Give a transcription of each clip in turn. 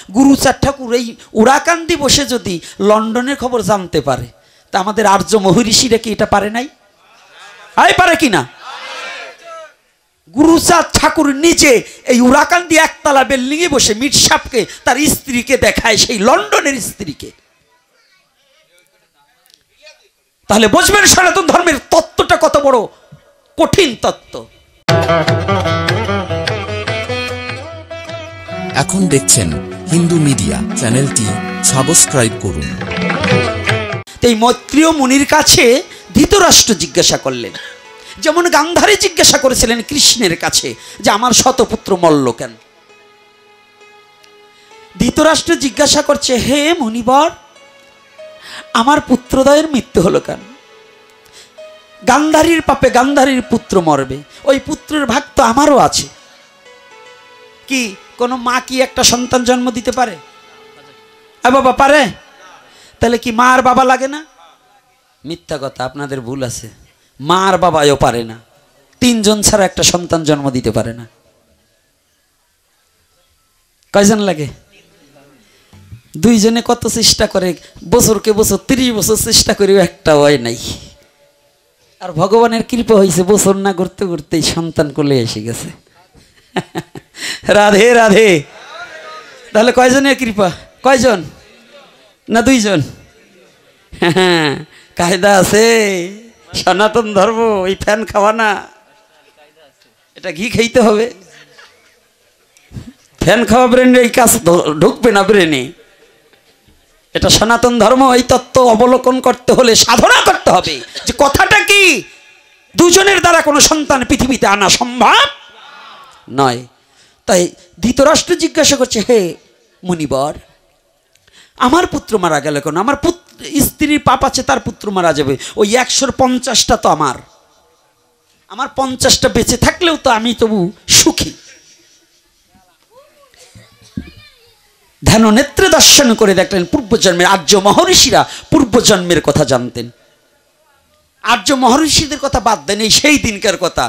গুরুচাঁদ ঠাকুর এই উড়াকান্দি বসে যদি লন্ডনের খবর জানতে পারে, তা আমাদের আর্য মহর্ষিরা কি এটা পারে নাই? পারে কিনা? গুরুচাঁদ ঠাকুর নিজে এই উড়াকান্দি একতলা বিল্ডিং এ বসে মীর সাহেবকে তার স্ত্রীকে দেখায়, সেই লন্ডনের স্ত্রীকে। তাহলে বুঝবেন সনাতন ধর্মের তত্ত্বটা কত বড় কঠিন তত্ত্ব। এখন দেখছেন হিন্দু মিডিয়া চ্যানেলটি সাবস্ক্রাইব করুন। এই মৈত্রেয় মুনির কাছে ধৃতরাষ্ট্র জিজ্ঞাসা করলেন, যেমন গান্ধারী জিজ্ঞাসা করেছিলেন কৃষ্ণের কাছে যে আমার শতপুত্র মল্ল কেন। ধৃতরাষ্ট্র জিজ্ঞাসা করছে, হে মুনিবর, আমার পুত্রদ্বয়ের মৃত্যু হলো কেন? গান্ধারীর পাপে গান্ধারীর পুত্র মরবে, ওই পুত্রের ভাগ তো আমারও আছে। কি কোনো মা কি একটা সন্তান জন্ম দিতে পারে? বাবা পারে? তাহলে কি মা আর বাবা লাগে না? মিথ্যা কথা, আপনাদের ভুল আছে। মা আর বাবাও পারে না, তিনজন ছাড়া একটা সন্তান জন্ম দিতে পারে না। কয়জন লাগে? দুইজনে কত চেষ্টা করে, বছরকে বছর 30 বছর চেষ্টা করেও একটা হয় নাই। আর ভগবানের কৃপা হয়েছে, বছর না করতে করতেই সন্তান কোলে এসে গেছে। রাধে রাধে। তাহলে কয়জনের কৃপা? কয়জন? না দুইজন? হ্যাঁ, কায়দা আছে। সনাতন ধর্ম এই ফ্যান খাওয়া না, এটা ঘি খাইতে হবে। ফ্যান খাওয়া ব্রেনে এই কাজ ঢুকবে না ব্রেনে। এটা সনাতন ধর্ম। এই তত্ত্ব অবলোকন করতে হলে সাধনা করতে হবে যে কথাটা কি, দুজনের দ্বারা কোনো সন্তান পৃথিবীতে আনা সম্ভব নয়। তাই ধৃতরাষ্ট্র জিজ্ঞাসা করছে, হে মুনিবর, আমার পুত্র মারা গেল কেন? আমার স্ত্রীর পাপ আছে, তার পুত্র মারা যাবে, ওই 150টা তো আমার 50টা বেঁচে থাকলেও তো আমি তবু সুখী। ধ্যান নেত্রে দর্শন করে দেখলেন পূর্বজন্মের আর্য মহর্ষিরা পূর্বজন্মের কথা জানতেন। আর্য মহর্ষিদের কথা বাদ দেন, এই সেই দিনকার কথা।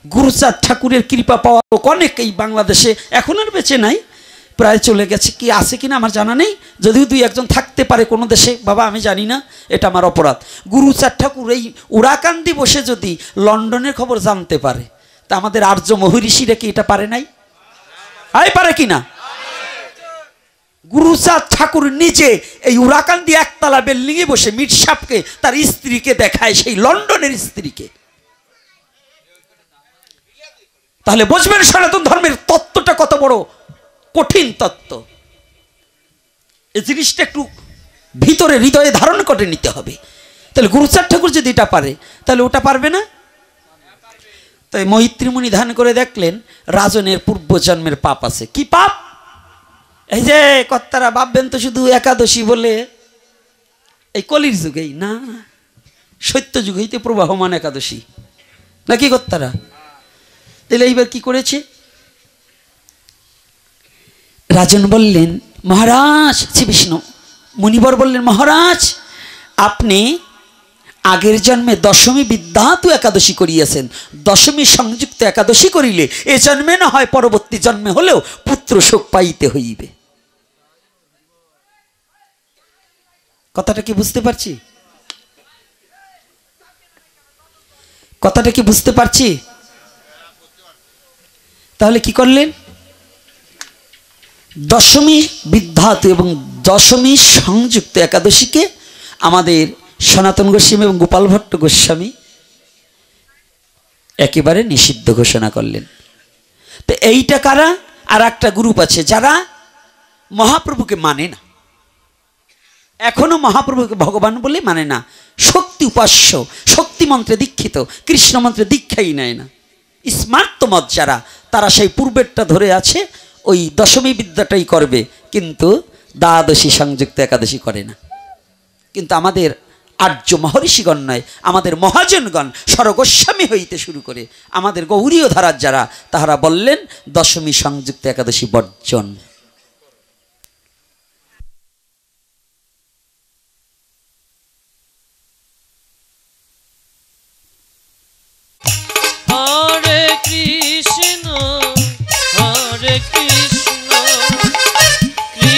গুরুচাঁদ ঠাকুরের কৃপা পাওয়া লোক অনেক এই বাংলাদেশে এখন আর বেঁচে নাই, প্রায় চলে গেছে। কি আছে কিনা আমার জানা নেই, যদিও দুই একজন থাকতে পারে কোনো দেশে, বাবা আমি জানি না, এটা আমার অপরাধ। গুরুচাঁদ ঠাকুর এই উড়াকান্দি বসে যদি লন্ডনের খবর জানতে পারে, তা আমাদের আর্য মহর্ষিরা কি এটা পারে নাই? পারে কিনা? গুরুচাঁদ ঠাকুর নিজে এই উড়াকান্দি একতলা বিল্ডিং এ বসে মীর সাহেবকে তার স্ত্রীকে দেখায়, সেই লন্ডনের স্ত্রীকে। তাহলে বুঝবেন সনাতন ধর্মের তত্ত্বটা কত বড় কঠিন তত্ত্ব। এই জিনিসটা একটু ভিতরে হৃদয়ে ধারণ করে নিতে হবে। তাহলে গুরুচাঁদ ঠাকুর যদি এটা পারে, তাহলে ওটা পারবে না? তাই মৈত্রীমুনি ধ্যান করে দেখলেন রাজনের পূর্বজন্মের পাপ আছে। কি পাপ? এই যে কর্তারা ভাববেন তো শুধু একাদশী বলে এই কলির যুগেই না, সত্য যুগ হইতে প্রবাহমান একাদশী নাকি কর্তারা? তাহলে এইবার কি করেছে? রাজন বললেন, মহারাজ, শ্রী বিষ্ণু মুনিবর বললেন, মহারাজ আপনি আগের জন্মে দশমী বিদ্যাতু একাদশী করিয়াছেন, দশমী সংযুক্ত একাদশী করিলে এ জন্মে না হয় পরবর্তী জন্মে হলেও পুত্র শোক পাইতে হইবে। কথাটা কি বুঝতে পারছি? কথাটা কি বুঝতে পারছি? তাহলে কি করলেন? দশমী বিদ্যাতু এবং দশমী সংযুক্ত একাদশীকে আমাদের সনাতন গোস্বামী এবং গোপাল ভট্ট গোস্বামী একেবারে নিষিদ্ধ ঘোষণা করলেন। তো এইটা কারা? আর একটা গ্রুপ আছে যারা মহাপ্রভুকে মানে না, এখনো মহাপ্রভুকে ভগবান বলে মানে না, শক্তি উপাস্য, শক্তি মন্ত্রে দীক্ষিত, কৃষ্ণ মন্ত্রে দীক্ষাই নেয় না। স্মার্তমত যারা, তারা সেই পূর্বেরটা ধরে আছে, ওই দশমী বিদ্যাটাই করবে, কিন্তু দ্বাদশী সংযুক্ত একাদশী করে না। কিন্তু আমাদের আর্য মহর্ষিগণ নয়, আমাদের মহাজনগণ স্বরগোস্বামী হইতে শুরু করে আমাদের গৌরীয় ধারার যারা, তাহারা বললেন দশমী সংযুক্ত একাদশী বর্জন। হরে কৃষ্ণ কৃষ্ণ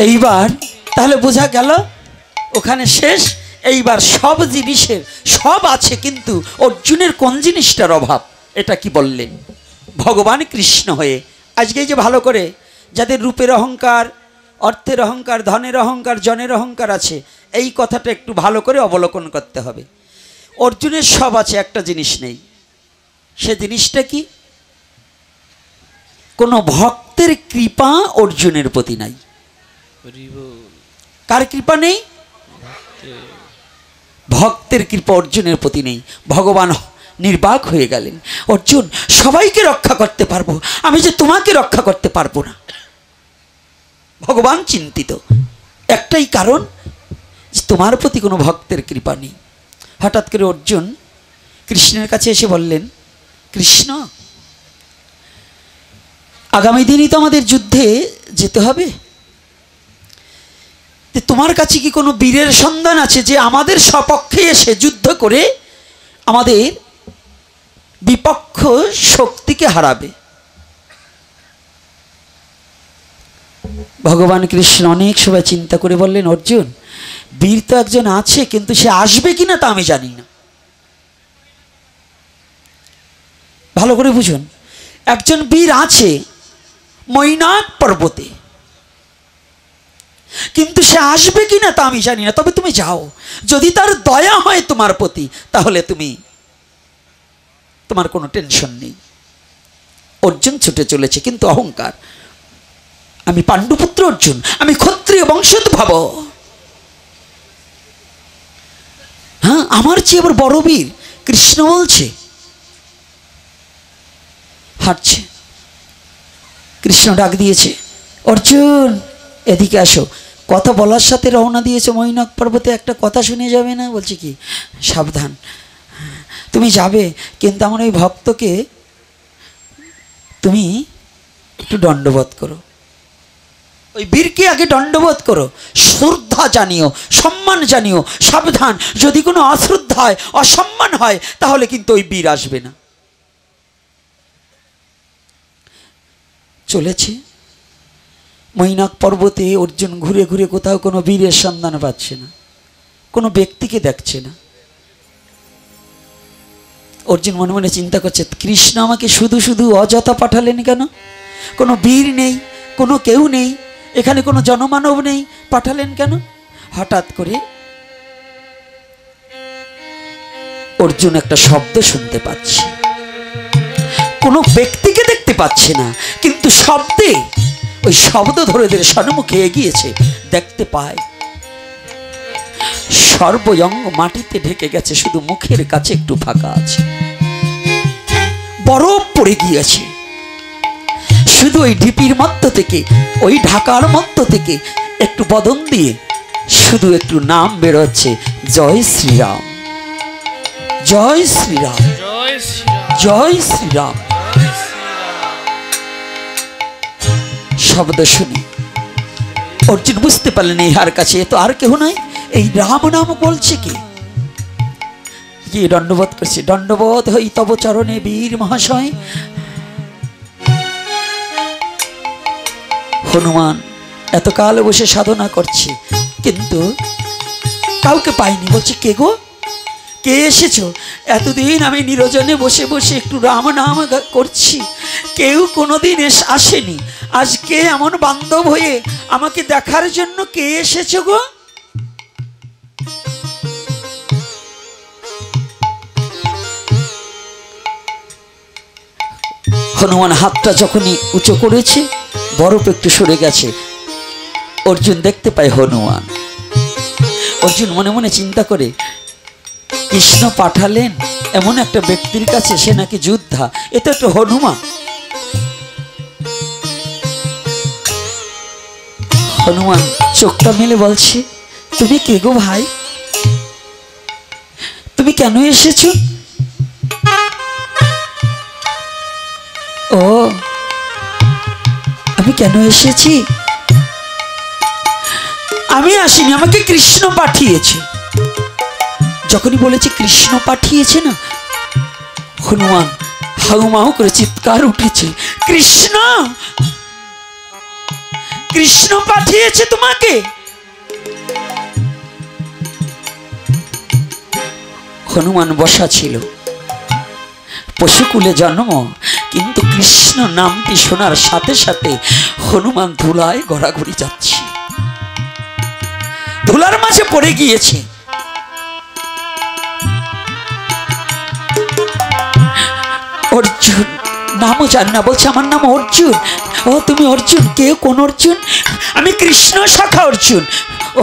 এইবার তাহলে বোঝা গেল ওখানে শেষ। এইবার সব জিনিসের সব আছে, কিন্তু অর্জুনের কোন জিনিসটার অভাব, এটা কি বললেন? ভগবান কৃষ্ণ হয়ে আজকে যে ভালো করে যাদের রূপের অহংকার, অর্থের অহংকার, ধনের অহংকার, জনের অহংকার আছে, এই কথাটা একটু ভালো করে অবলোকন করতে হবে। অর্জুনের সব আছে, একটা জিনিস নেই। সে জিনিসটা কি? কোনো ভক্তের কৃপা অর্জুনের প্রতি নাই। কার কৃপা নেই? ভক্তের কৃপা অর্জুনের প্রতি নেই। ভগবান নির্বাক হয়ে গেলেন, অর্জুন সবাইকে রক্ষা করতে পারবো, আমি যে তোমাকে রক্ষা করতে পারবো না। ভগবান চিন্তিত, একটাই কারণ, যে তোমার প্রতি কোনো ভক্তের কৃপা নেই। হঠাৎ করে অর্জুন কৃষ্ণের কাছে এসে বললেন, কৃষ্ণ আগামী দিনই তো আমাদের যুদ্ধে যেতে হবে, তোমার কাছে কি কোনো বীরের সন্ধান আছে যে আমাদের সপক্ষে এসে যুদ্ধ করে আমাদের বিপক্ষ শক্তিকে হারাবে? ভগবান কৃষ্ণ অনেক সময় চিন্তা করে বললেন, অর্জুন বীর তো একজন আছে, কিন্তু সে আসবে কিনা তা আমি জানি না। ভালো করে বুঝুন, একজন বীর আছে মৈনাক পর্বতে, কিন্তু সে আসবে কিনা তা আমি জানি না। তবে তুমি যাও, যদি তার দয়া হয় তোমার প্রতি, তাহলে তোমার কোনো টেনশন নেই। অর্জুন ছুটে চলেছে, কিন্তু অহংকার, আমি পাণ্ডুপুত্র অর্জুন, আমি ক্ষত্রিয় বংশোদ্ভব, হ্যাঁ আমার চেয়ে আবার বড় বীর কৃষ্ণ বলছে। হাঁটছে, কৃষ্ণ ডাক দিয়েছে, অর্জুন এদিকে আসো। কথা বলার সাথে রওনা দিয়েছে মৈনাক পর্বতে। একটা কথা শুনে যাবে না? বলছে কি, সাবধান, তুমি যাবে, কিন্তু আমার ওই ভক্তকে তুমি একটু দণ্ডবোধ করো, ওই বীরকে আগে দণ্ডবোধ করো, শ্রদ্ধা জানিও, সম্মান জানিও। সাবধান, যদি কোনো অশ্রদ্ধা হয়, অসম্মান হয়, তাহলে কিন্তু ওই বীর আসবে না। চলেছে মৈনাক পর্বতে, অর্জুন ঘুরে ঘুরে কোথাও কোনো বীরের সন্ধান পাচ্ছে না, কোনো ব্যক্তিকে দেখছে না। অর্জুন মনে মনে চিন্তা করছে, কৃষ্ণ আমাকে শুধু শুধু অযথা পাঠালেন কেন? কোনো বীর নেই, কোনো কেউ নেই, এখানে কোনো জনমানব নেই, পাঠালেন কেন? হঠাৎ করে অর্জুন একটা শব্দ শুনতে পাচ্ছে, কোনো ব্যক্তিকে দেখতে পাচ্ছে না, কিন্তু শব্দে ওই শব্দ ধরে সম্মুখে এগিয়েছে, দেখতে পায় সর্বঙ্গ মাটিতে ঢেকে গেছে, শুধু মুখের কাছে একটু ফাঁকা আছে, বরফ পড়ে গিয়েছে। শুধু ওই ঢিপির মধ্য থেকে, ওই ঢাকার মধ্য থেকে একটু বদন দিয়ে শুধু একটু নাম বেরোচ্ছে, জয় শ্রীরাম, জয় শ্রীরাম, জয় শ্রীরাম। শব্দ শুনে অর্জুন বুঝতে পারলেন, ইহার কাছে তো আর কেউ নাই, এই রাম নাম বলছে কি? দণ্ডবোধ করছে, দণ্ডবোধ হই তব চরণে বীর মহাশয়। হনুমান এতকাল বসে সাধনা করছে, কিন্তু কাউকে পাইনি। বলছে, কে গো, কে এসেছো? এতদিন আমি নিরজনে বসে বসে একটু রাম নাম করছি, কেউ কোনোদিন আসেনি, আজকে এমন বান্ধব হয়ে আমাকে দেখার জন্য কে এসেছো গো? হনুমান হাতটা যখনই উঁচু করেছে, বরফ একটু সরে গেছে। অর্জুন দেখতে পায় হনুমান। অর্জুন মনে মনে চিন্তা করে, কৃষ্ণ পাঠালেন এমন একটা ব্যক্তির কাছে, সে নাকি যোদ্ধা, এ তো একটা হনুমান। হনুমান চোখটা মেলে বলছে, তুমি কে গো ভাই? তুমি কেন এসেছো? ও, আমি কেন এসেছি? আমি আসিনি, আমাকে কৃষ্ণ পাঠিয়েছে। যখনই বলেছে কৃষ্ণ পাঠিয়েছে না, হনুমান হাউমাউ করে চিৎকার উঠেছে, কৃষ্ণ কৃষ্ণ পাঠিয়েছে তোমাকে? হনুমান বসা ছিল, পশুকুলে জন্ম, কিন্তু কৃষ্ণ নামটি শোনার সাথে সাথে হনুমান ধুলায় গড়াগড়ি যাচ্ছে, ধুলার মাঝে পড়ে গিয়েছে। অর্জুন নামও জান না, বলছে আমার নাম অর্জুন। ও তুমি অর্জুন? কে? কোন অর্জুন? আমি কৃষ্ণ শাখা অর্জুন।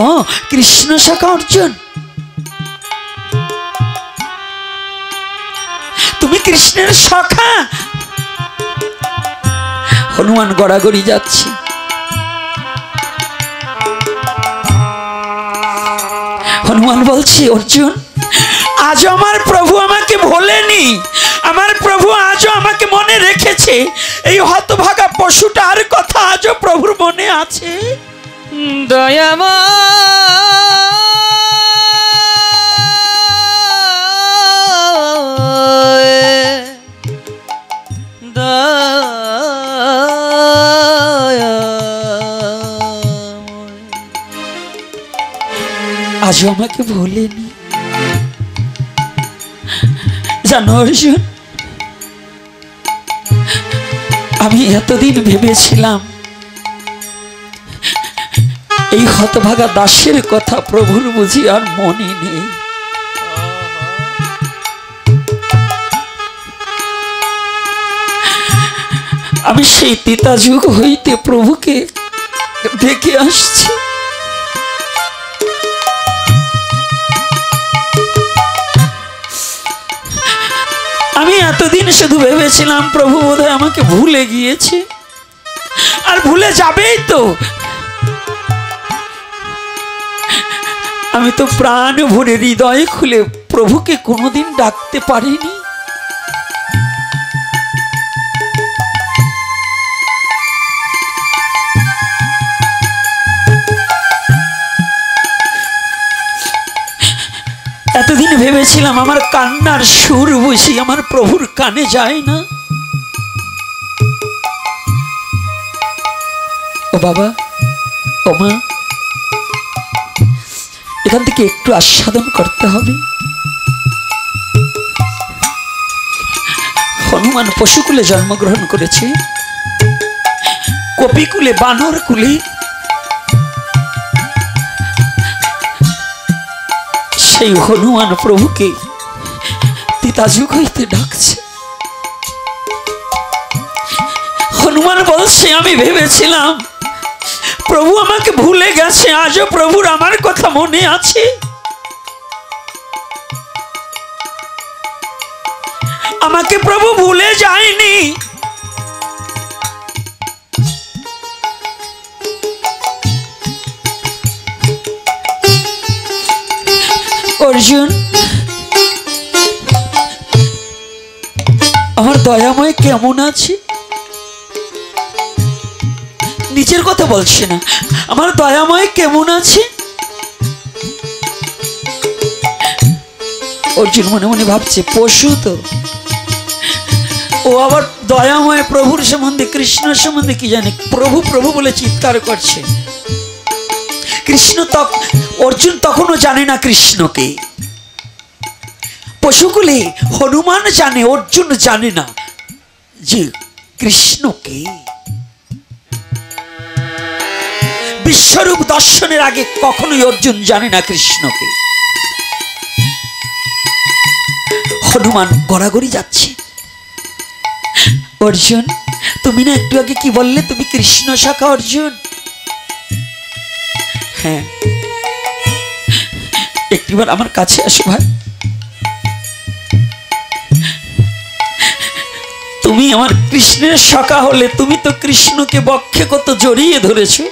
ও কৃষ্ণ শাখা অর্জুন, তুমি কৃষ্ণের শাখা? হনুমান গড়াগড়ি যাচ্ছে। হনুমান বলছে অর্জুন, আজ আমার প্রভু আমাকে ভোলেনি, আমার প্রভু আজও আমাকে মনে রেখেছে। এই হতভাগা পশুটার কথা আজও প্রভুর মনে আছে। আজও আমাকে ভোলেনি। জানো অর্জুন, আমি এতদিন ভেবেছিলাম এই হতভাগা দাসের কথা প্রভুর বুঝি আর মনে নেই। আমি সেই তিতা যুগ হইতে প্রভুকে দেখে আসছি। আমি এতদিন শুধু ভেবেছিলাম প্রভু বোধহয় আমাকে ভুলে গিয়েছে, আর ভুলে যাবেই তো। আমি তো প্রাণ ভরে হৃদয় খুলে প্রভুকে কোনোদিন ডাকতে পারিনি। এতদিন ভেবেছিলাম আমার কান্নার সুর বুঝি আমার প্রভুর কানে যায় না। ও বাবা, ও মা, এখান থেকে একটু আস্বাদন করতে হবে। হনুমান পশুকুলে জন্মগ্রহণ করেছে, কপিকুলে, বানর কুলে। সেই হনুমান প্রভুকে তিতাযুগ হইতে ডাকছে। হনুমান বলছে, আমি ভেবেছিলাম প্রভু আমাকে ভুলে গেছে, আজও প্রভুর আমার কথা মনে আছে। আমাকে প্রভু ভুলে যায়নি। অর্জুন, আমার দয়াময় কেমন আছে? নিজের কথা বলছে না, আমার দয়াময় কেমন আছে? অর্জুন মনে মনে ভাবছে, পশু তো, ও আবার দয়াময় প্রভুর সম্বন্ধে, কৃষ্ণ সম্বন্ধে কি জানে? প্রভু প্রভু বলে চিৎকার করছে। কৃষ্ণ অর্জুন তখনও জানে না কৃষ্ণকে। পশুকুলে হনুমান জানে, অর্জুন জানে না যে কৃষ্ণকে। বিশ্বরূপ দর্শনের আগে কখনোই অর্জুন জানে না কৃষ্ণকে। হনুমান গড়াগড়ি যাচ্ছে। অর্জুন, তুমি না একটু আগে কি বললে তুমি কৃষ্ণ শাখা অর্জুন? হ্যাঁ, একটিবার আমার কাছে আসো ভাই। তুমি আমার কৃষ্ণের শাখা হলে তুমি তো কৃষ্ণকে বক্ষে কত জড়িয়ে ধরেছো।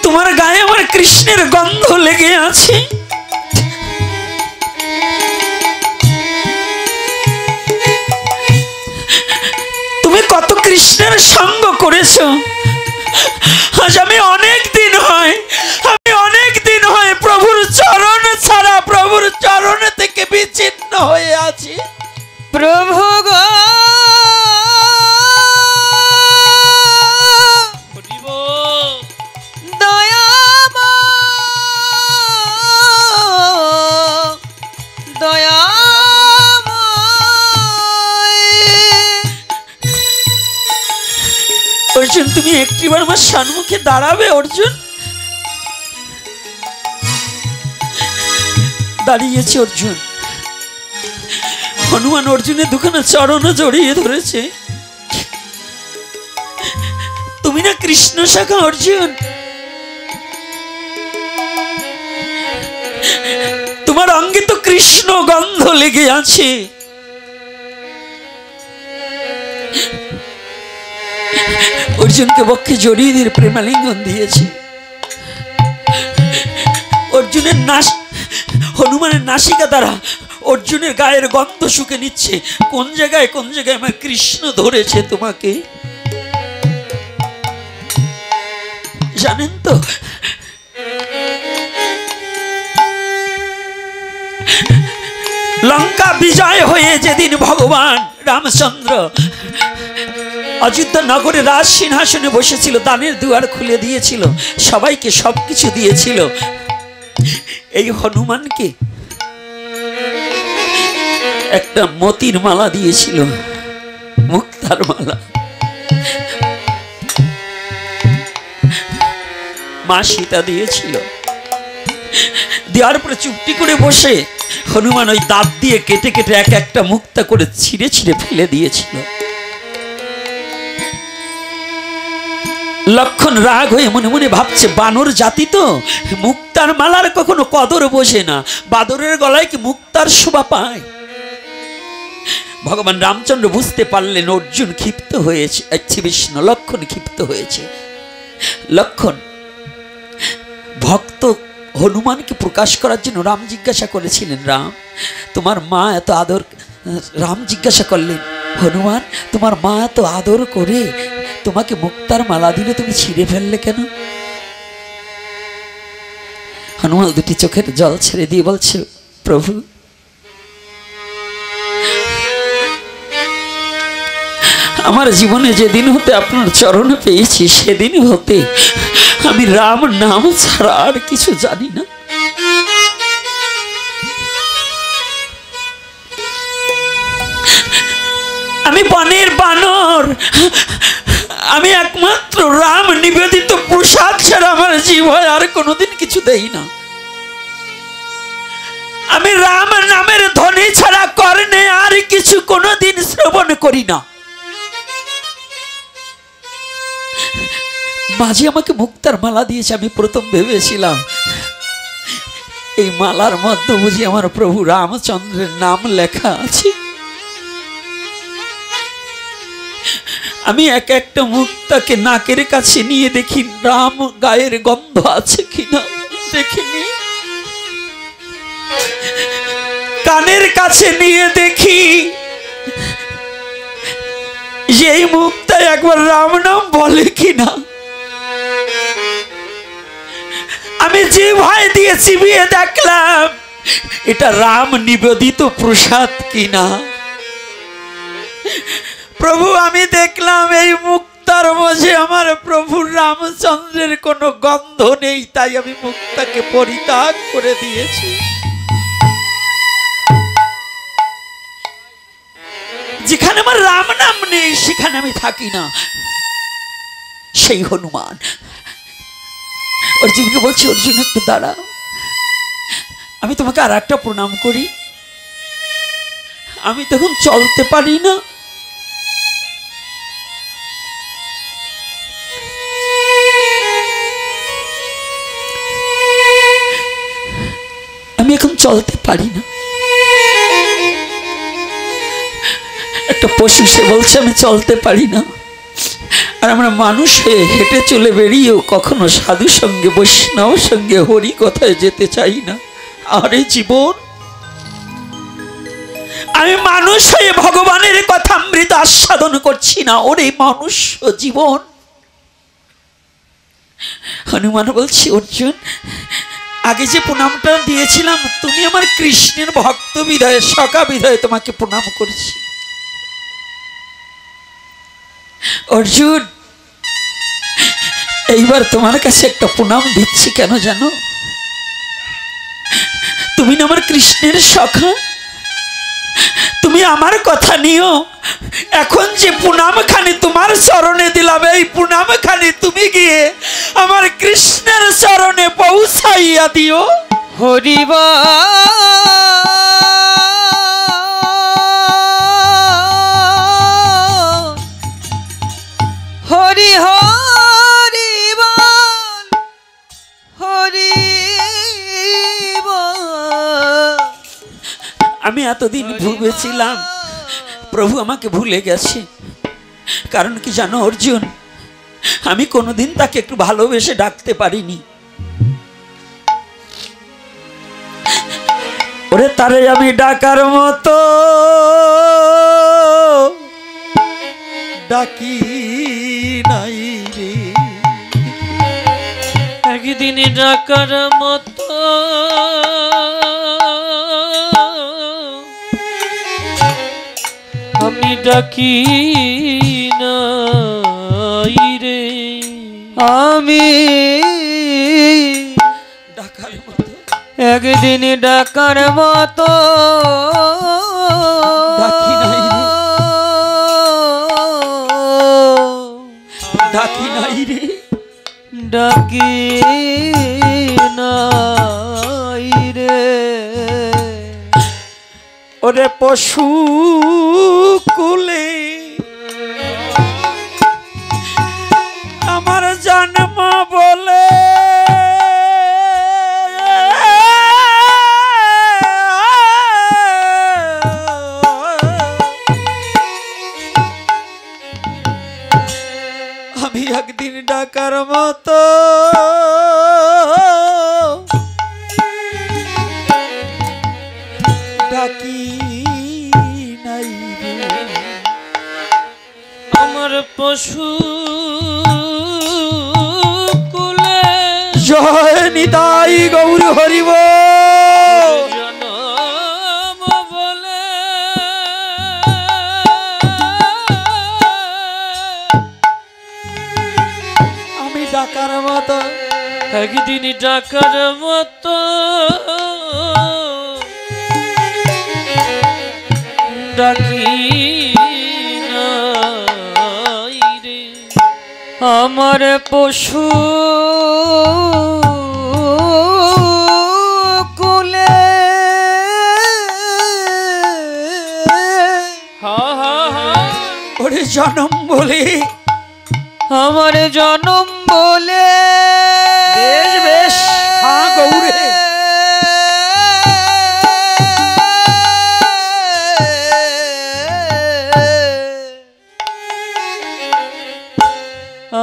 তোমার গায়ে আমার কৃষ্ণের গন্ধ লেগে আছে। তুমি কত কৃষ্ণের সঙ্গ করেছো। আজ আমি অনেক দিন হয় প্রভুর চরণ ছাড়া, প্রভুর চরণ থেকে বিচ্ছিন্ন হয়ে আছি। প্রভু গো একটিবার আমার সম্মুখে দাঁড়াবে অর্জুন? দাঁড়িয়েছে অর্জুন। হনুমান অর্জুনের দুখানা চরণ জড়িয়ে ধরেছে। তুমি না কৃষ্ণ শাখা অর্জুন, তোমার অঙ্গে তো কৃষ্ণ গন্ধ লেগে আছে। অর্জুনকে বক্ষে জড়িয়ে দিয়ে প্রেমালিঙ্গন দিয়েছে। অর্জুনের হনুমানের নাসিকা দ্বারা অর্জুনের গায়ের গন্ধ শুকে নিচ্ছে। কোন জায়গায় আমার কৃষ্ণ ধরেছে তোমাকে জানেন তো? লঙ্কা বিজয় হয়ে যেদিন ভগবান রামচন্দ্র অযোধ্যা নগরে রাজ সিংহাসনে বসেছিল, দানের দুয়ার খুলে দিয়েছিল, সবাইকে সবকিছু দিয়েছিল, এই হনুমানকে একটা মতির মালা দিয়েছিল, মুক্তার মালা। মা সীতা দিয়েছিল। দেওয়ার পরে চুপটি করে বসে হনুমান ওই দাঁত দিয়ে কেটে কেটে এক একটা মুক্তা করে ছিঁড়ে ছিঁড়ে ফেলে দিয়েছিল। লক্ষণ রাগ হয়ে মনে মনে ভাবছে, বানর জাতি তো মুক্তার মালার কখনো কদর বোঝে না, বাদরের গলায় কি মুক্তার শোভা পায়? ভগবান রামচন্দ্র বুঝতে পারলেন অর্জুন ক্ষিপ্ত হয়েছে, বিষ্ণু লক্ষণ ক্ষিপ্ত হয়েছে। লক্ষণ ভক্ত হনুমানকে প্রকাশ করার জন্য রাম জিজ্ঞাসা করেছিলেন, রাম তোমার মা এত আদর, রাম জিজ্ঞাসা করলেন, হনুমান তোমার মা এত আদর করে তোমাকে মুক্তার মালা দিলে তুমি ছিঁড়ে ফেললে কেন? হনুমান দুটি চোখের জল ছেড়ে দিয়ে বলছে, প্রভু আমার জীবনে যেদিন হতে আপনার চরণ পেয়েছি সেদিন হতে আমি রাম নাম ছাড়া আর কিছু জানি না। আমি বনের বানর, আমি একমাত্র রাম নিবেদিত প্রসাদ ছাড়া আমার জীবনে আর কোনোদিন কিছু দেই না। আমি রাম নামের ধ্বনি ছাড়া কর্ণে আর কিছু কোনোদিন শ্রবণ করি না। মাঝি আমাকে মুক্তার মালা দিয়েছে, আমি প্রথম ভেবেছিলাম এই মালার মধ্যে বুঝি আমার প্রভু রামচন্দ্রের নাম লেখা আছে। আমি এক একটা মুক্তাকে নাকের কাছে নিয়ে দেখি রাম গায়ের গন্ধ আছে কিনা, দেখিনি। কানের কাছে নিয়ে দেখি যে এই মুক্তা একবার রাম নাম বলে কিনা। আমি যে ভয় দিয়ে চিবিয়ে দেখলাম এটা রাম নিবেদিত প্রসাদ কিনা। প্রভু আমি দেখলাম এই মুক্তার মাঝে আমার প্রভু রামচন্দ্রের কোনো গন্ধ নেই, তাই আমি মুক্তাকে পরিত্যাগ করে দিয়েছি। যেখানে আমার রাম নাম নেই সেখানে আমি থাকি না। সেই হনুমান অর্জুনকে বলছি, অর্জুন একটু দাঁড়াও, আমি তোমাকে আর একটা প্রণাম করি। আমি তখন চলতে পারি না, আমি এখন চলতে পারি না। একটা পশু সে বলছে আমি চলতে পারি না, আর আমরা মানুষ হয়ে হেঁটে চলে বেরিয়েও কখনো সাধু সঙ্গে বৈষ্ণব সঙ্গে হরি কথায় যেতে চাই না। আরে জীবন, আমি মানুষ হয়ে ভগবানের কথা অমৃত আস্বাদন করছি না, ওরে মানুষ জীবন। হনুমান বলছি, অর্জুন আগে যে প্রণামটা দিয়েছিলাম তুমি আমার কৃষ্ণের ভক্ত বিধায়, সখা বিধায় তোমাকে প্রণাম করছি। অর্জুন এইবার তোমার কাছে একটা প্রণাম দিচ্ছি, কেন জানো? তুমি না আমার কৃষ্ণের সখা, তুমি তুমি আমার কথা নিও। এখন যে প্রণামখানি তোমার চরণে দিলাম, এই প্রণামখানি তুমি গিয়ে আমার কৃষ্ণের চরণে পৌঁছাইয়া দিও। হরিবা হরি হরি বল হরি বল। আমি এতদিন ভুগেছিলাম, প্রভু আমাকে ভুলে গেছে। কারণ কি জানো অর্জুন, আমি কোনোদিন তাকে একটু ভালোবেসে ডাকতে পারিনি। ওরে তারে আমি ডাকার মতো ডাকি নাই রে। একদিন ডাকার মতো আমি ডাকি নাই রে। আমি ডাকার মতো একদিন ডাকার মতো ডাকি নাই রে, ডাকি নাই রে, ডাকি নাই রে। ওরে পশু কুলে আমার জন্ম বলে আমি একদিন ডাকার মতো ডাকি নাই রে। আমার পশু কুলে জয় নিতাই গৌর হরিব। জনম বলে আমি ডাকার মতো একদিন ডাকার মতো ডাকি নাই রে। আমার পশু কুলে হা হা হা ওরে জনম বলে আমার জনম বলে বেশ বেশ হ্যাঁ গৌরে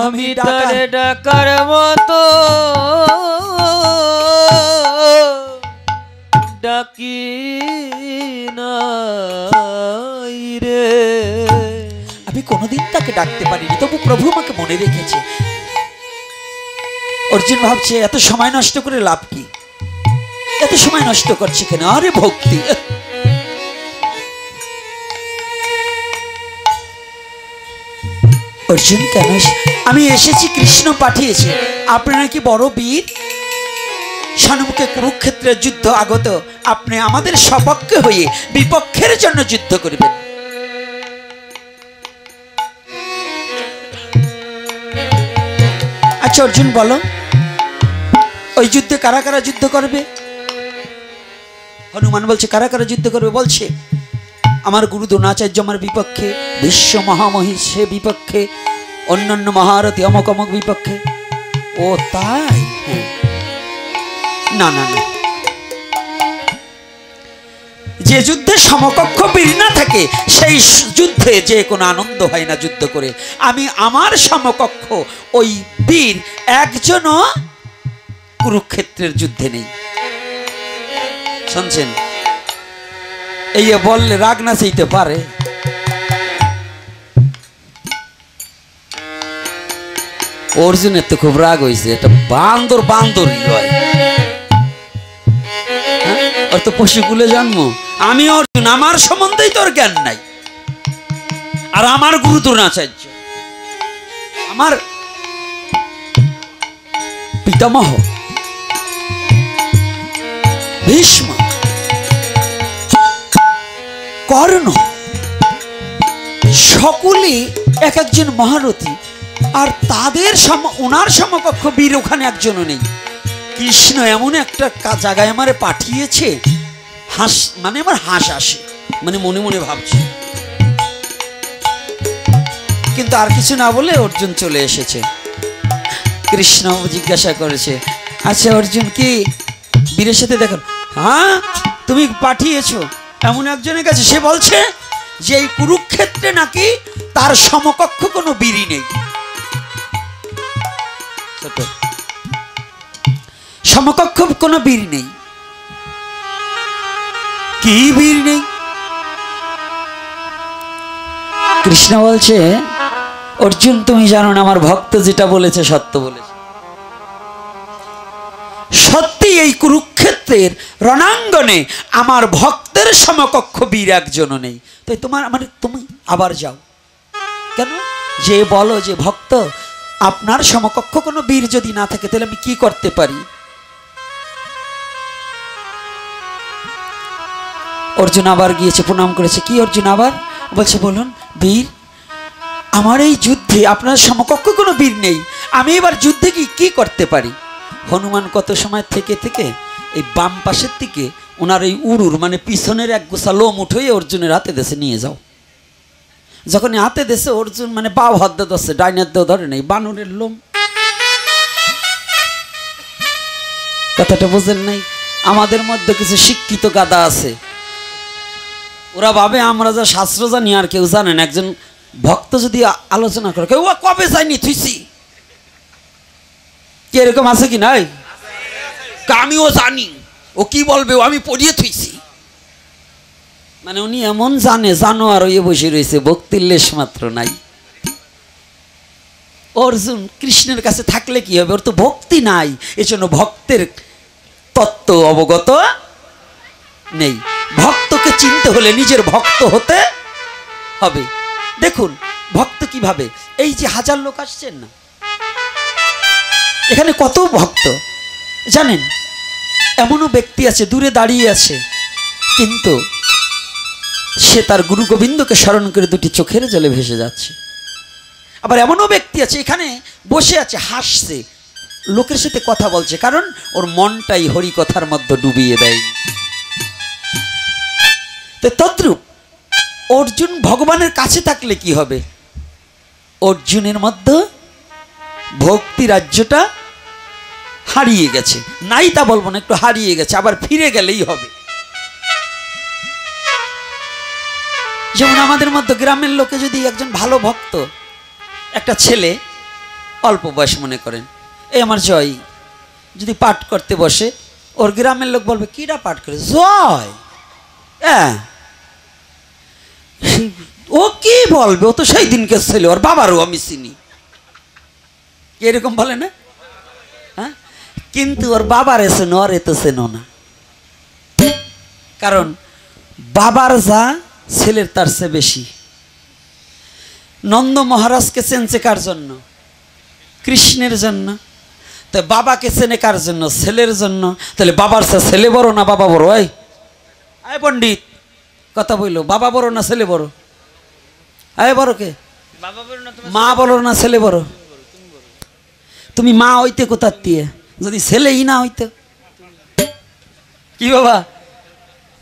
আমি তারে ডাকার মতো ডাকি নাই রে। আমি কোনোদিন তাকে ডাকতে পারিনি, তবু প্রভু আমাকে মনে রেখেছে। অর্জুন ভাবছে এত সময় নষ্ট করে লাভ কি, এত সময় নষ্ট করছে কেন? আরে ভক্তি। অর্জুন কেন? আমি এসেছি, কৃষ্ণ পাঠিয়েছে। আপনারা কি বড় বীর? সম্মুখে কুরুক্ষেত্রের যুদ্ধ আগত, আপনি আমাদের সপক্ষে হয়ে বিপক্ষের জন্য যুদ্ধ করবেন। আচ্ছা অর্জুন বলো, ওই যুদ্ধে কারা কারা যুদ্ধ করবে? হনুমান বলছে কারা কারা যুদ্ধ করবে? বলছে আমার গুরু দ্রোণাচার্য আমার বিপক্ষে, বিশ্ব মহামহিষ সে বিপক্ষে, অন্যান্য মহারথী অমক অমক বিপক্ষে। ও তাই? হ্যাঁ। না না না, যে যুদ্ধে সমকক্ষ বীর না থাকে সেই যুদ্ধে যে কোনো আনন্দ হয় না যুদ্ধ করে। আমি আমার সমকক্ষ ওই বীর একজনও কুরুক্ষেত্রের যুদ্ধে নেই। শুনছেন? এই বললে রাগ না চাইতে পারে। অর্জুনের তো খুব রাগ হয়েছে, এটা বান্দর বান্দরই হয়। ওর তো পশুকুলে জন্ম। আমি অর্জুন, আমার সম্বন্ধেই তোর জ্ঞান নাই। আর আমার গুরু দ্রোণাচার্য, আমার পিতামহ ভীষ্ম, কর্ণ সকলে এক একজন মহারথী, আর তাদের ওনার সমকক্ষ বীর ওখানে একজনও নেই। কৃষ্ণ এমন একটা জায়গায় আমারে পাঠিয়েছে, হাস মানে আমার হাস আসে, মানে মনে মনে ভাবছে। কিন্তু আর কিছু না বলে অর্জুন চলে এসেছে। কৃষ্ণ জিজ্ঞাসা করেছে, আচ্ছা অর্জুন কি বীরের সাথে দেখো? হ্যাঁ, তুমি পাঠিয়েছো এমন একজনের কাছে, সে বলছে যে এই কুরুক্ষেত্রে নাকি তার সমকক্ষ কোনো বীরই নেই। সমকক্ষ কোনো বীর নেই। কি বীর নেই? কৃষ্ণ বলছে, অর্জুন তুমি জানো না আমার ভক্ত যেটা বলেছে সত্য বলেছে। সত্যি এই কুরুক্ষেত্রের রণাঙ্গনে আমার ভক্তের সমকক্ষ বীর একজনও নেই। তাই তোমার মানে তুমি আবার যাও কেন? যে বলো যে ভক্ত আপনার সমকক্ষ কোনো বীর যদি না থাকে তাহলে আমি কি করতে পারি? অর্জুন আবার গিয়েছে, প্রণাম করেছে। কি অর্জুন আবার বলছে, বলুন বীর, আমার এই যুদ্ধে আপনার সমকক্ষ কোনো বীর নেই, আমি এবার যুদ্ধে কি করতে পারি? হনুমান কত সময় থেকে থেকে এই বাম পাশের দিকে ওনার এই উড়ুর মানে পিছনের এক গোছা লোম উঠে অর্জুনের হাতে দেশে নিয়ে যাও। যখন হাতে দেশে অর্জুন মানে বাও হাত দিয়ে ধরছে, ডাইনের দেও ধরে নেই, বানরের লোম। কথাটা বোঝেন নাই? আমাদের মধ্যে কিছু শিক্ষিত গাদা আছে, ওরা ভাবে আমরা যা শাস্ত্র জানি আর কেউ জানেন। একজন ভক্ত যদি আলোচনা করে, কেউ কবে যায়নি থুইছি, কি এরকম আছে কি নাই? আমিও জানি, ও কি বলবে, আমি পড়িয়ে থুইছি। মানে উনি এমন জানো আর ইয়ে বসে রয়েছে, ভক্তির লেশ মাত্র নাই। অর্জুন কৃষ্ণের কাছে থাকলে কি হবে? ওর তো ভক্তি নাই, এজন্য ভক্তের তত্ত্ব অবগত নেই। ভক্তকে চিনতে হলে নিজের ভক্ত হতে হবে। দেখুন ভক্ত কিভাবে, এই যে 1000 লোক আসছেন না, এখানে কত ভক্ত জানেন? এমনও ব্যক্তি আছে দূরে দাঁড়িয়ে আছে, কিন্তু সে তার গুরু গোবিন্দকে স্মরণ করে দুটি চোখের জলে ভেসে যাচ্ছে। আবার এমনও ব্যক্তি আছে এখানে বসে আছে, হাসছে, লোকের সাথে কথা বলছে, কারণ ওর মনটাই হরি কথার মধ্যে ডুবিয়ে দেয়। তো তদ্রূপ অর্জুন ভগবানের কাছে থাকলে কি হবে? অর্জুনের মধ্যে ভক্তি রাজ্যটা হারিয়ে গেছে, নাই তা বলবো না, একটু হারিয়ে গেছে, আবার ফিরে গেলেই হবে। যেমন আমাদের মধ্যে গ্রামের লোকে যদি একজন ভালো ভক্ত, একটা ছেলে অল্প বয়স মনে করেন, এই আমার জয় যদি পাঠ করতে বসে, ওর গ্রামের লোক বলবে কিরা পাঠ করে? জয়। হ্যাঁ, ও কি বলবে, ও তো সেই দিনকে ছেলে, ওর বাবারও আমি চিনি, এরকম বলে না? হ্যাঁ, কিন্তু ওর বাবার চেনো, আর এত চেনো না, কারণ বাবার যা ছেলের তার চেয়ে বেশি। নন্দ মহারাজকে চেনছে কার জন্য? কৃষ্ণের জন্য। তো বাবাকে চেনে কার জন্য? ছেলের জন্য। তাহলে বাবার চেয়ে ছেলে বড় না বাবা বড়? আয় পণ্ডিত কথা বললো, বাবা বড় না ছেলে বড়? আয় বড় কে? মা বড় না ছেলে বড়? তুমি মা হইতে কোথার দিয়ে? যদি ছেলেই না হইতে, কি বাবা,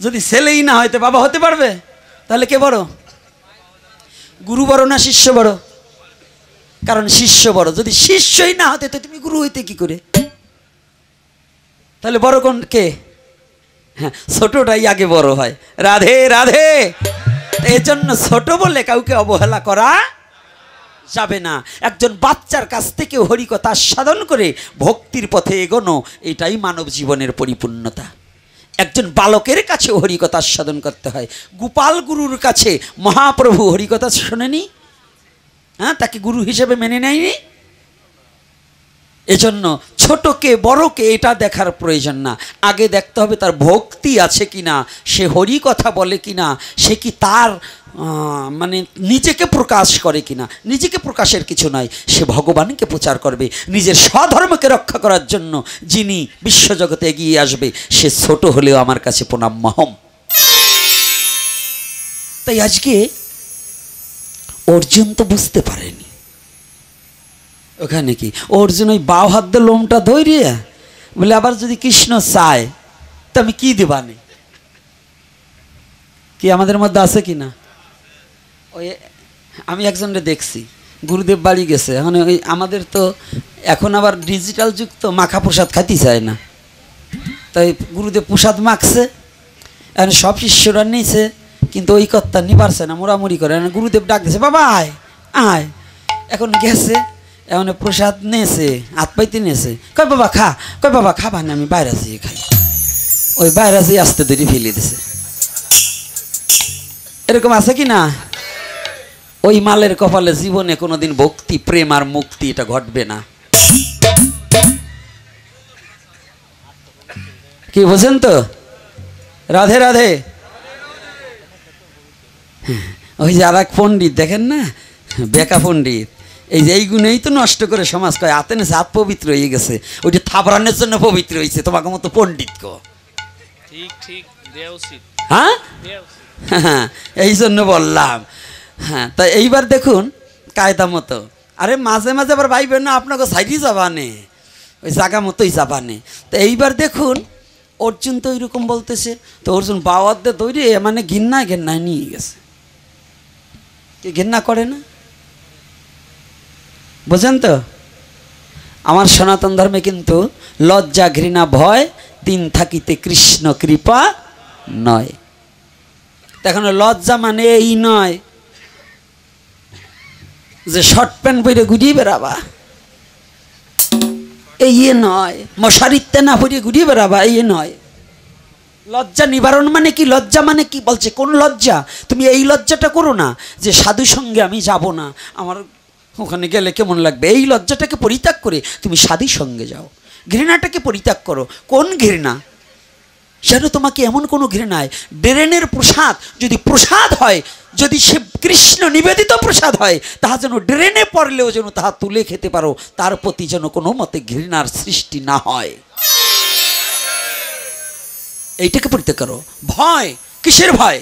যদি ছেলেই না হইতে বাবা হতে পারবে? তাহলে কে বড়? গুরু বড় না শিষ্য বড়? কারণ শিষ্য বড়। যদি শিষ্যই না হতে তো তুমি গুরু হইতে কি করে? তাহলে বড় কোন কে? হ্যাঁ, ছোটটাই আগে বড় হয়। রাধে রাধে। এই জন্য ছোট বলে কাউকে অবহেলা করা যাবে না। একজন বাচ্চার কাছ থেকে হরিকথা সাধন করে ভক্তির পথে এগোনো, এটাই মানব জীবনের পরিপূর্ণতা। একজন বালকের কাছে হরিকথা সাধন করতে হয়। গোপাল গুরুর কাছে মহাপ্রভু হরিকথা শোনেনি, হ্যাঁ, তাকে গুরু হিসেবে মেনে নেয়নি। এজন্য ছোটকে বড়কে এটা দেখার প্রয়োজন না, আগে দেখতে হবে তার ভক্তি আছে কিনা, সে হরি কথা বলে কিনা, সে কি তার মানে নিজেকে প্রকাশ করে কিনা। নিজেকে প্রকাশের কিছু নয়, সে ভগবানকে প্রচার করবে। নিজের স্বধর্মকে রক্ষা করার জন্য যিনি বিশ্বজগতে এগিয়ে আসবে, সে ছোট হলেও আমার কাছে প্রণাম মহম। তাই আজকে অর্জুন তো বুঝতে পারেনি ওখানে কি অর্জুন ওই বাও হাত দিয়ে লোমটা ধরিয়ে বলে আবার যদি কৃষ্ণ চায় তো আমি কি দেবানি কি আমাদের মধ্যে আছে কি না ওই আমি একজনকে দেখছি গুরুদেব বাড়ি গেছে এখন ওই আমাদের তো এখন আবার ডিজিটাল যুগ তো মাখা প্রসাদ খাইতে চায় না তাই গুরুদেব প্রসাদ মাখছে এখন সব শিষ্যরা নিয়েছে কিন্তু ওই কর্তা নি পারছে না মোড়ামুড়ি করে গুরুদেব ডাক দিয়েছে বাবা আয় আয় এখন গেছে এখন প্রসাদ নিয়েছে হাত পাইতে নিয়েছে কয় বাবা খা কয় বাবা খাবা না আমি বাইরে যেয়ে খাই ওই বাইরে যেয়ে আসতে দেরি ফেলে দিছে এরকম আছে কি না ওই মালের কপালে জীবনে কোনোদিন ভক্তি প্রেম আর মুক্তি এটা ঘটবে না কি বুঝেন তো রাধে রাধে ওই যে আর এক পণ্ডিত দেখেন না বেকা পণ্ডিত এই যে এই গুণেই তো নষ্ট করে সমাজ কয় আতেনে হাত পবিত্র হয়ে গেছে ওইটা থাবরানের জন্য পবিত্র হয়েছে তোমাকে মতো পণ্ডিত কো ঠিক ঠিক দেয়া উচিত হ্যাঁ হ্যাঁ এই জন্য বললাম হ্যাঁ তাই এইবার দেখুন কায়দা মতো আরে মাঝে মাঝে আবার ভাইবেন না আপনাকে সাইডই যাবানে ওই জায়গা মতোই যাবানে তো এইবার দেখুন অর্জুন তো ওইরকম বলতেছে তো অর্জুন বাওয়ারদের তৈরি মানে ঘৃণায় ঘৃণায় নিয়ে গেছে কি ঘৃণা করে না বুঝেন তো আমার সনাতন ধর্মে কিন্তু লজ্জা ঘৃণা ভয় তিন থাকিতে কৃষ্ণ কৃপা নয় এখন লজ্জা মানে এই নয় যে শর্ট প্যান্ট পরে ঘুরিয়ে বেড়াবা এই নয় মশারিতে না পরে ঘুরিয়ে বেড়াবা এই নয় লজ্জা নিবারণ মানে কি লজ্জা মানে কি বলছে কোন লজ্জা তুমি এই লজ্জাটা করো না যে সাধু সঙ্গে আমি যাব না আমার ওখানে গেলে কেমন লাগবে এই লজ্জাটাকে পরিত্যাগ করে তুমি সাধুর সঙ্গে যাও ঘৃণাটাকে পরিত্যাগ করো কোন ঘৃণা যেন তোমাকে এমন কোনো ঘৃণায় ড্রেনের প্রসাদ যদি প্রসাদ হয় যদি সে কৃষ্ণ নিবেদিত প্রসাদ হয় তাহা যেন ড্রেনে পড়লেও যেন তাহা তুলে খেতে পারো তার প্রতি যেন কোনো মতে ঘৃণার সৃষ্টি না হয় এইটাকে পরিত্যাগ করো ভয় কিসের ভয়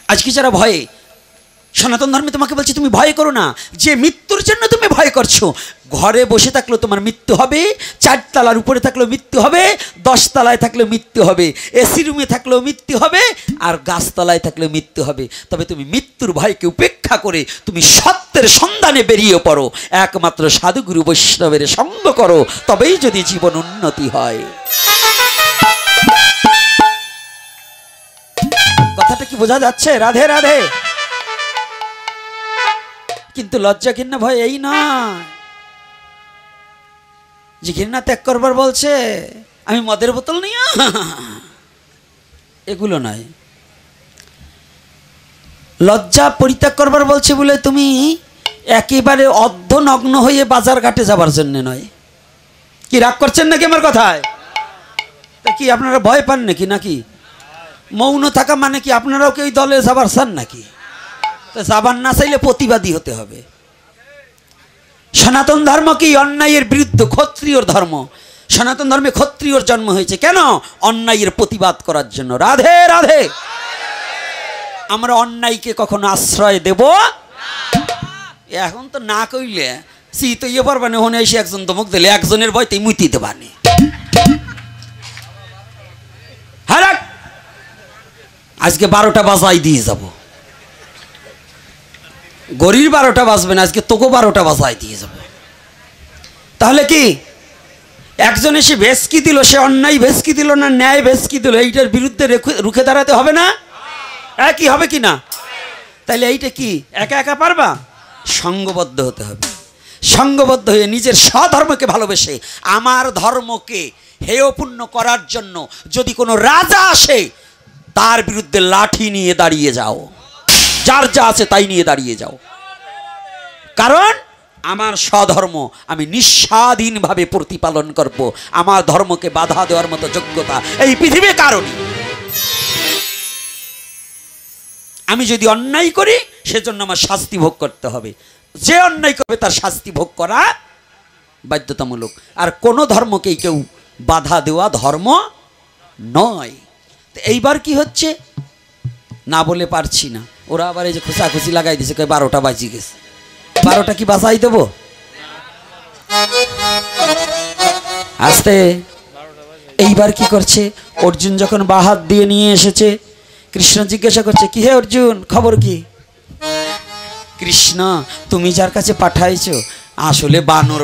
আজকে যারা ভয়ে সনাতন ধর্মে তোমাকে বলছে তুমি ভয় করো না যে মৃত্যুর জন্য তুমি ভয় করছো ঘরে বসে থাকলেও তোমার মৃত্যু হবে 4 তলার উপরে থাকলেও মৃত্যু হবে 10 তলায় থাকলেও মৃত্যু হবে এসি রুমে থাকলেও মৃত্যু হবে আর গাছতলায় থাকলেও মৃত্যু হবে তবে তুমি মৃত্যুর ভয়কে উপেক্ষা করে তুমি সত্যের সন্ধানে বেরিয়ে পড়ো একমাত্র সাধুগুরু বৈষ্ণবের সঙ্গ করো তবেই যদি জীবন উন্নতি হয় কথাটা কি বোঝা যাচ্ছে রাধে রাধে কিন্তু লজ্জা ঘৃণা ভয় এই না যে ঘৃণা ত্যাগ করবার বলছে আমি মদের বোতল নিয়ে এগুলো নয় লজ্জা পরিত্যাগ করবার বলছে বলে তুমি একেবারে অর্ধনগ্ন হয়ে বাজার ঘাটে যাবার জন্য নয় কি রাগ করছেন নাকি আমার কথায় তা কি আপনারা ভয় পান নাকি নাকি মৌন থাকা মানে কি আপনারাও কি ওই দলে যাবার চান নাকি যাবার না চাইলে প্রতিবাদী হতে হবে সনাতন ধর্ম কি অন্যায়ের বিরুদ্ধে ক্ষত্রিয়র ধর্ম সনাতন ধর্মে ক্ষত্রিয়র জন্ম হয়েছে কেন অন্যায়ের প্রতিবাদ করার জন্য রাধে রাধে আমরা অন্যায়কে কখনো আশ্রয় দেব এখন তো না কইলে শীত ইয়ে পারবানে হনে এসে একজন দমক দিলে একজনের ভয়তেই মুইতে দেবানে হ্যাঁ আজকে 12টা বাজাই দিয়ে যাব গরির 12টা বাজবে না আজকে তোকে 12টা বাজাই দিয়ে যাব তাহলে কি একজন এসে ভেসকি দিল সে অন্যায় ভেসকি দিল না ন্যায় ভেসকি দিল এইটার বিরুদ্ধে রুখে দাঁড়াতে হবে না একই হবে কি না তাহলে এইটা কি একা একা পারবা সঙ্গবদ্ধ হতে হবে সঙ্গবদ্ধ হয়ে নিজের স্বধর্মকে ভালোবেসে আমার ধর্মকে হেয়পূর্ণ করার জন্য যদি কোনো রাজা আসে তার বিরুদ্ধে লাঠি নিয়ে দাঁড়িয়ে যাও যার যা আছে তাই নিয়ে দাঁড়িয়ে যাও কারণ আমার স্বধর্ম আমি নিঃস্বাধীনভাবে প্রতিপালন করব আমার ধর্মকে বাধা দেওয়ার মতো যোগ্যতা এই পৃথিবীর কারণে আমি যদি অন্যায় করি সেজন্য আমার শাস্তি ভোগ করতে হবে যে অন্যায় করবে তার শাস্তি ভোগ করা বাধ্যতামূলক আর কোনো ধর্মকেই কেউ বাধা দেওয়া ধর্ম নয় এইবার কি হচ্ছে না বলে পারছি না। ওরা আবার এই যে খোঁচাখুচি লাগাই দিছে, কই 12টা বাজি গেছে। 12টা কি বাঁচাই দেবো? আস্তে। এইবার কি করছে অর্জুন, যখন বাহাত দিয়ে নিয়ে এসেছে, কৃষ্ণ জিজ্ঞাসা করছে, কি হে অর্জুন, খবর কি? কৃষ্ণ, তুমি যার কাছে পাঠাইছো আসলে বানর।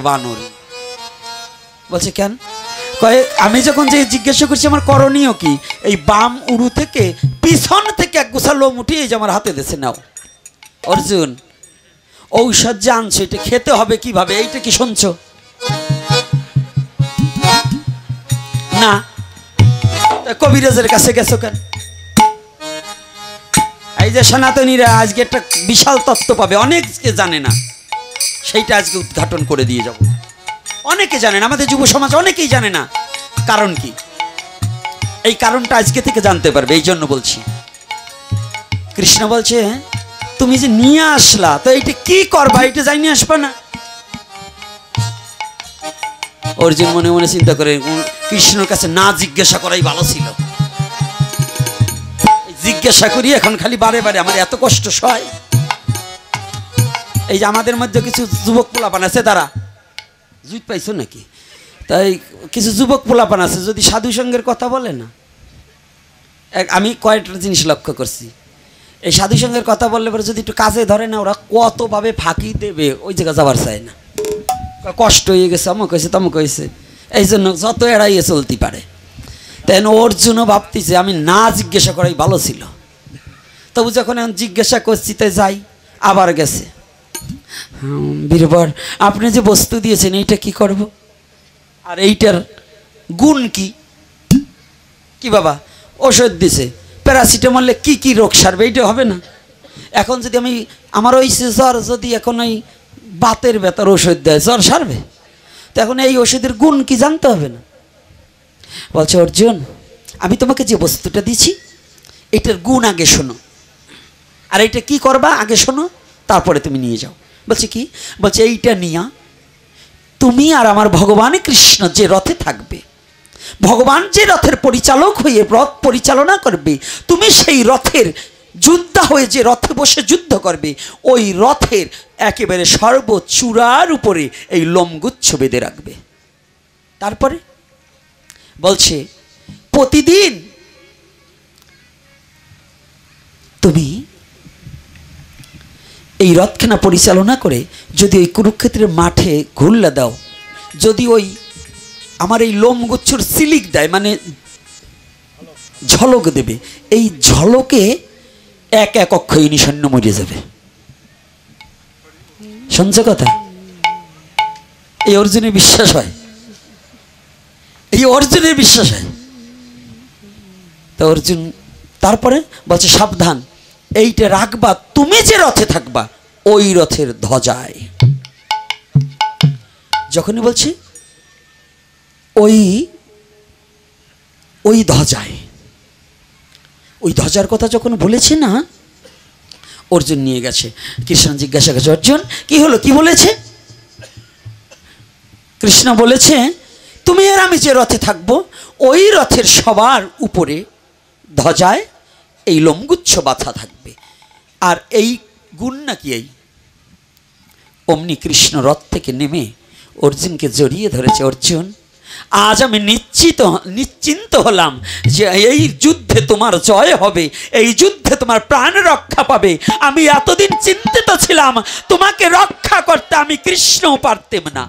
বলছে কেন? কয়ে আমি যখন যে জিজ্ঞাসা করছি আমার করণীয় কি, এই বাম উড়ু থেকে পিছন থেকে এক গোছা লোম উঠিয়ে যে আমার হাতে দিয়েছে, নাও। অর্জুন, ঔষধ যে আনছো এটা খেতে হবে কিভাবে, এইটা কি শুনছো? না। কবিরাজের কাছে গেছো কেন? এই যে সনাতনীরা আজকে একটা বিশাল তত্ত্ব পাবে, অনেকে জানে না, সেইটা আজকে উদ্ঘাটন করে দিয়ে যাব। অনেকে জানে না, আমাদের যুব সমাজ অনেকেই জানে না। কারণ কি? এই কারণটা আজকে থেকে জানতে পারবে, এই জন্য বলছি। কৃষ্ণ বলছে, তুমি যে নিয়ে আসলা, তো এইটা কি করবা, এইটা যাই নিয়ে আসবা না? অর্জুন মনে মনে চিন্তা করে, কৃষ্ণর কাছে না জিজ্ঞাসা করাই ভালো ছিল। জিজ্ঞাসা করি এখন খালি বারে বারে আমার এত কষ্ট সয়। এই যে আমাদের মধ্যে কিছু যুবক পোলাপান আছে, তারা জুত পাইছো নাকি? তাই কিছু যুবক পোলাপান আছে, যদি সাধু সঙ্গের কথা বলে না, আমি কয়েকটা জিনিস লক্ষ্য করছি। এই সাধু সঙ্গের কথা বললে পরে যদি একটু কাজে ধরে না, ওরা কতভাবে ফাঁকি দেবে, ওই জায়গা যাবার চায় না। কষ্ট হয়ে গেছে, আমুক হয়েছে তমুক হয়েছে, এই জন্য যত এড়াইয়ে চলতে পারে। তাই অর্জুনও ভাবতেছে আমি না জিজ্ঞাসা করাই ভালো ছিল। তবু যখন এখন জিজ্ঞাসা করছি তাই যাই, আবার গেছে। বীরবর, আপনি যে বস্তু দিয়েছেন এইটা কি করব, আর এইটার গুণ কি? কি বাবা, ওষুধ দিছে, প্যারাসিটামলে কি কি রোগ সারবে, এইটা হবে না? এখন যদি আমি আমার ওই জ্বর, যদি এখন ওই বাতের ব্যথার ওষুধ দেয়, জ্বর সারবে? তো এখন এই ওষুধের গুণ কি জানতে হবে না? বলছে, অর্জুন, আমি তোমাকে যে বস্তুটা দিছি এটার গুণ আগে শোনো, আর এইটা কি করবা আগে শোনো, তারপরে তুমি নিয়ে যাও। বলছে কি? বলছে এইটা নিয়া তুমি আর আমার ভগবান কৃষ্ণ যে রথে থাকবে, ভগবান যে রথের পরিচালক হয়ে রথ পরিচালনা করবে, তুমি সেই রথের যোদ্ধা হয়ে যে রথে বসে যুদ্ধ করবে, ওই রথের একেবারে সর্বচূড়ার উপরে এই লোমগুচ্ছ বেঁধে রাখবে। তারপরে বলছে, প্রতিদিন তুমি এই রথখানা পরিচালনা করে যদি ওই কুরুক্ষেত্রের মাঠে ঘুরলে দাও, যদি ওই আমার এই লোমগুচ্ছর সিলিক দেয়, মানে ঝলক দেবে, এই ঝলকে এক এক অক্ষয়িনী সৈন্য মরে যাবে। শুনছো কথা? এই অর্জুনের বিশ্বাস হয়, এই অর্জুনের বিশ্বাস হয়। তো অর্জুন তারপরে বলছে, সাবধান, এইটা রাখবা তুমি যে রথে থাকবা ওই রথের ধ্বজায়। যখনই বলছি ওই ধ্বজায়, ওই ধ্বজার কথা যখন বলেছে না, অর্জুন নিয়ে গেছে। কৃষ্ণ জিজ্ঞাসা করছে, অর্জুন কি হলো, কি বলেছে? কৃষ্ণ বলেছে, তুমি আর আমি যে রথে থাকবো ওই রথের সবার উপরে ধ্বজায় এই লোমগুচ্ছ বাঁধা থাকবে। আর এই গুণ নাকি এই। অমনি কৃষ্ণ রথ থেকে নেমে অর্জুনকে জড়িয়ে ধরেছে। অর্জুন, আজ আমি নিশ্চিন্ত হলাম যে এই যুদ্ধে তোমার জয় হবে, এই যুদ্ধে তোমার প্রাণ রক্ষা পাবে। আমি এতদিন চিন্তিত ছিলাম তোমাকে রক্ষা করতে, আমি কৃষ্ণও পারতাম না।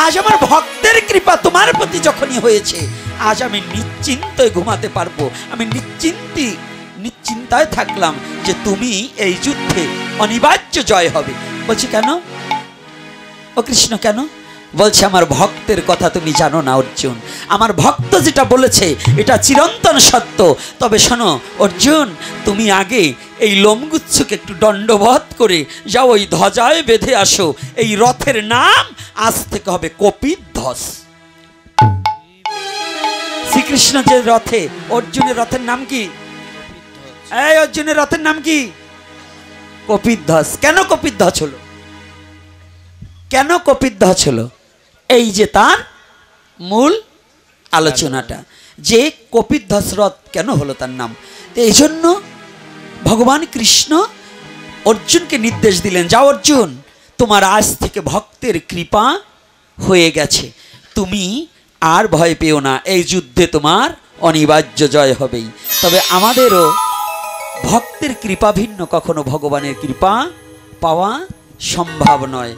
আজ আমার ভক্তের কৃপা তোমার প্রতি যখনই হয়েছে, আজ আমি নিশ্চিন্তে ঘুমাতে পারবো। আমি নিশ্চিন্তায় থাকলাম যে তুমি এই যুদ্ধে অনিবার্য জয় হবে। বলছি কেন? ও কৃষ্ণ কেন? বলছে, আমার ভক্তের কথা তুমি জানো না অর্জুন। আমার ভক্ত যেটা বলেছে এটা চিরন্তন সত্য। তবে শোনো অর্জুন, তুমি আগে এই লোমগুচ্ছকে একটু দণ্ডবধ করে যাও, ওই ধ্বজায় বেঁধে আসো। এই রথের নাম আজ থেকে হবে কপিধ্বজ। শ্রীকৃষ্ণ যে রথে, অর্জুনের রথের নাম কি? এই অর্জুনের রথের নাম কি? কপিধ্বজ। কেন কপিধ্বজ হলো? কেন কপিধ্বজ হলো? এই যে তার মূল আলোচনাটা। যে কপিধ্বসরথ কেন হলো তার নাম। তো এই জন্য ভগবান কৃষ্ণ অর্জুনকে নির্দেশ দিলেন, যাও অর্জুন, তোমার আজ থেকে ভক্তের কৃপা হয়ে গেছে, তুমি আর ভয় পেও না, এই যুদ্ধে তোমার অনিবার্য জয় হবেই। তবে আমাদেরও ভক্তের কৃপা ভিন্ন কখনো ভগবানের কৃপা পাওয়া সম্ভব নয়।